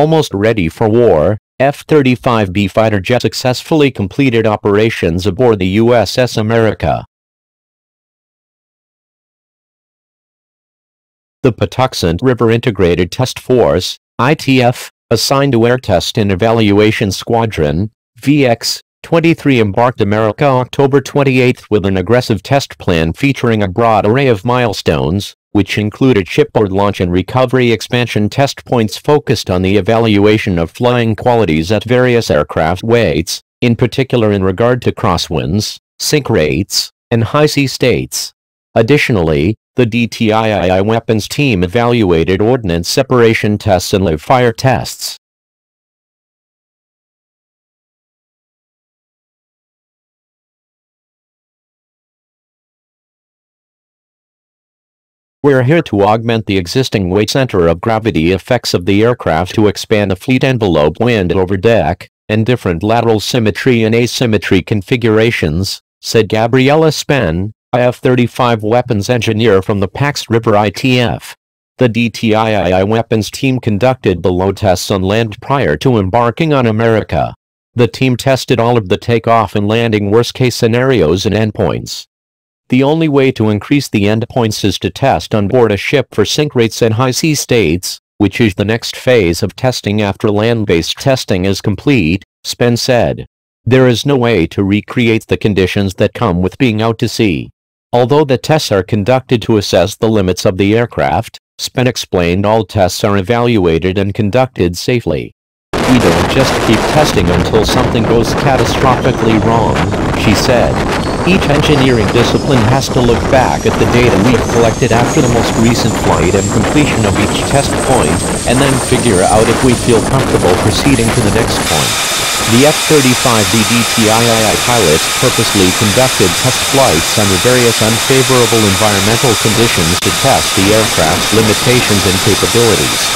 almost ready for war, F-35B fighter jet successfully completed operations aboard the USS America. The Patuxent River Integrated Test Force, ITF, assigned to Air Test and Evaluation Squadron, VX-23 embarked America October 28 with an aggressive test plan featuring a broad array of milestones, which included shipboard launch and recovery expansion test points focused on the evaluation of flying qualities at various aircraft weights, in particular in regard to crosswinds, sink rates, and high sea states. Additionally, the DTII weapons team evaluated ordnance separation tests and live fire tests. We're here to augment the existing weight center of gravity effects of the aircraft to expand the fleet envelope wind over deck, and different lateral symmetry and asymmetry configurations, said Gabriella Spen, F-35 weapons engineer from the Pax River ITF. The DTII weapons team conducted below tests on land prior to embarking on America. The team tested all of the takeoff and landing worst-case scenarios and endpoints. The only way to increase the endpoints is to test on board a ship for sink rates and high sea states, which is the next phase of testing after land-based testing is complete, Spen said. There is no way to recreate the conditions that come with being out to sea. Although the tests are conducted to assess the limits of the aircraft, Spen explained all tests are evaluated and conducted safely. We don't just keep testing until something goes catastrophically wrong, she said. Each engineering discipline has to look back at the data we've collected after the most recent flight and completion of each test point, and then figure out if we feel comfortable proceeding to the next point. The F-35B DTII pilots purposely conducted test flights under various unfavorable environmental conditions to test the aircraft's limitations and capabilities.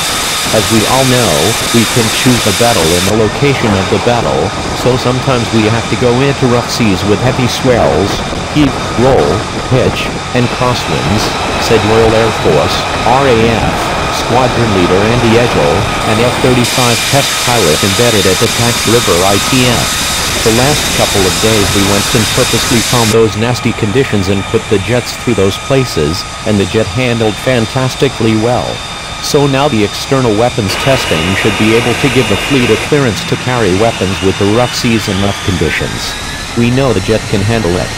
As we all know, we can choose the battle and the location of the battle, so sometimes we have to go into rough seas with heavy swells, heave, roll, pitch, and crosswinds, said Royal Air Force, RAF, Squadron Leader Andy Edgell, an F-35 test pilot embedded at the Pax River ITF. The last couple of days we went and purposely found those nasty conditions and put the jets through those places, and the jet handled fantastically well. So now the external weapons testing should be able to give the fleet a clearance to carry weapons with the rough seas and rough conditions. We know the jet can handle it.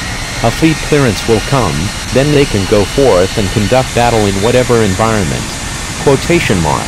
A fleet clearance will come, then they can go forth and conduct battle in whatever environment. Quotation mark.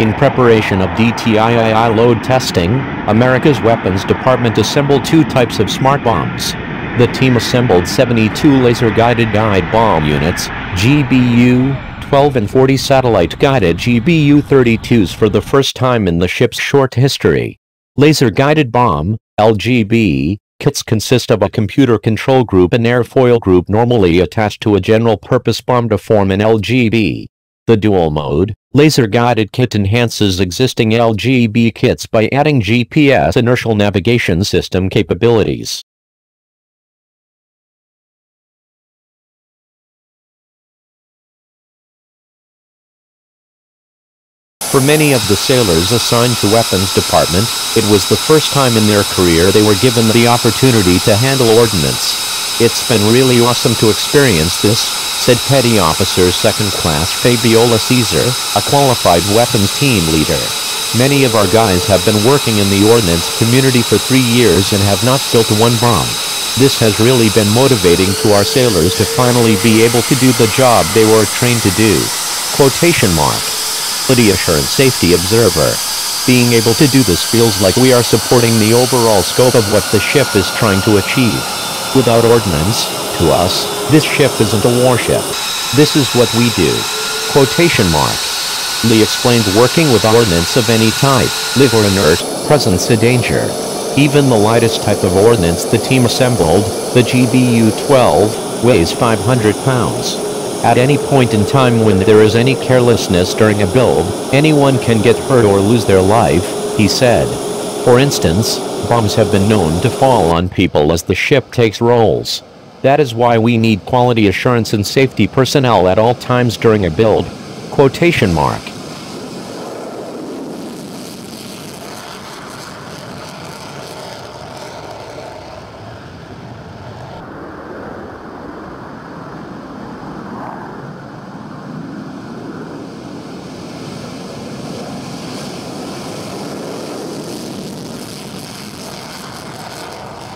In preparation of DTII load testing, America's Weapons Department assembled two types of smart bombs. The team assembled 72 laser-guided guide bomb units, GBU-12 and 40 satellite-guided GBU-32s for the first time in the ship's short history. Laser-guided bomb, LGB, kits consist of a computer control group and airfoil group normally attached to a general-purpose bomb to form an LGB. The dual-mode, laser-guided kit enhances existing LGB kits by adding GPS inertial navigation system capabilities. For many of the sailors assigned to Weapons Department, it was the first time in their career they were given the opportunity to handle ordnance. It's been really awesome to experience this, said Petty Officer 2nd Class Fabiola Caesar, a qualified weapons team leader. Many of our guys have been working in the ordnance community for 3 years and have not built one bomb. This has really been motivating to our sailors to finally be able to do the job they were trained to do. Quotation mark. Quality Assurance Safety Observer. Being able to do this feels like we are supporting the overall scope of what the ship is trying to achieve. Without ordnance, to us, this ship isn't a warship. This is what we do. Quotation mark. Lee explained working with ordnance of any type, live or inert, presents a danger. Even the lightest type of ordnance the team assembled, the GBU-12, weighs 500 pounds. At any point in time when there is any carelessness during a build, anyone can get hurt or lose their life, he said. For instance, bombs have been known to fall on people as the ship takes rolls. That is why we need quality assurance and safety personnel at all times during a build. Quotation mark.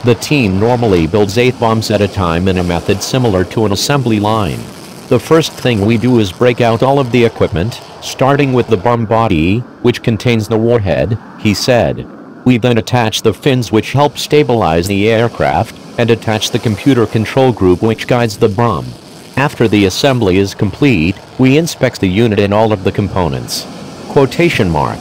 The team normally builds 8 bombs at a time in a method similar to an assembly line. The first thing we do is break out all of the equipment, starting with the bomb body, which contains the warhead, he said. We then attach the fins which help stabilize the aircraft, and attach the computer control group which guides the bomb. After the assembly is complete, we inspect the unit and all of the components. Quotation mark.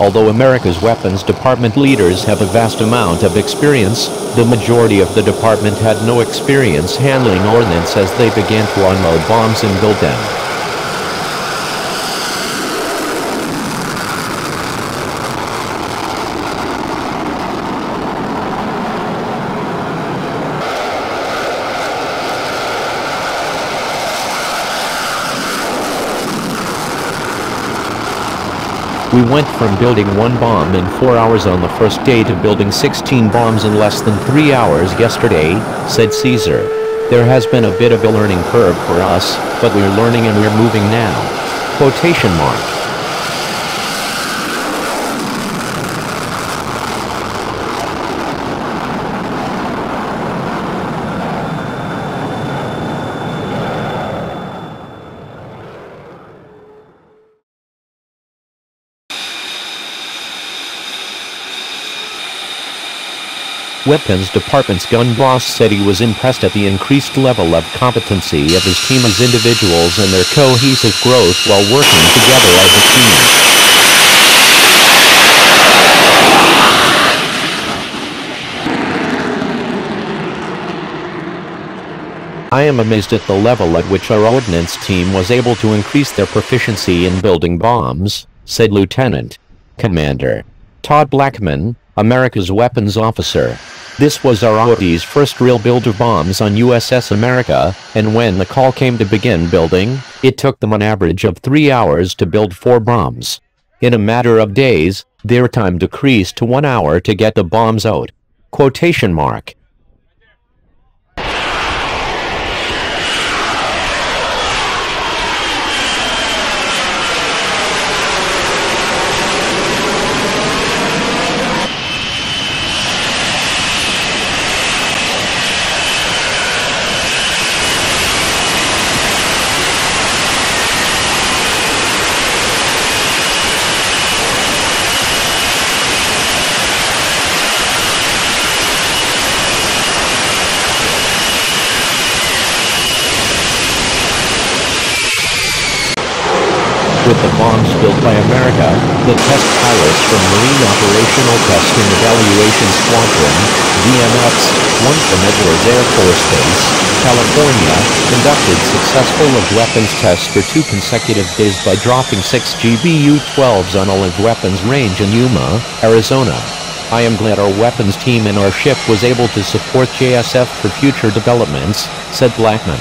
Although America's weapons department leaders have a vast amount of experience, the majority of the department had no experience handling ordnance as they began to unload bombs and build them. We went from building 1 bomb in 4 hours on the first day to building 16 bombs in less than 3 hours yesterday, said Caesar. There has been a bit of a learning curve for us, but we're learning and we're moving now. Quotation mark. Weapons Department's gun boss said he was impressed at the increased level of competency of his team as individuals and their cohesive growth while working together as a team. I am amazed at the level at which our ordnance team was able to increase their proficiency in building bombs, said Lieutenant Commander Todd Blackman, America's weapons officer. This was our OD's first real build of bombs on USS America, and when the call came to begin building, it took them an average of 3 hours to build 4 bombs. In a matter of days, their time decreased to 1 hour to get the bombs out. Quotation mark. With the bombs built by America, the test pilots from Marine Operational Test and Evaluation Squadron, VMX, 1 from Edwards Air Force Base, California, conducted successful weapons tests for 2 consecutive days by dropping 6 GBU-12s on a live weapons range in Yuma, Arizona. I am glad our weapons team and our ship was able to support JSF for future developments, said Blackman.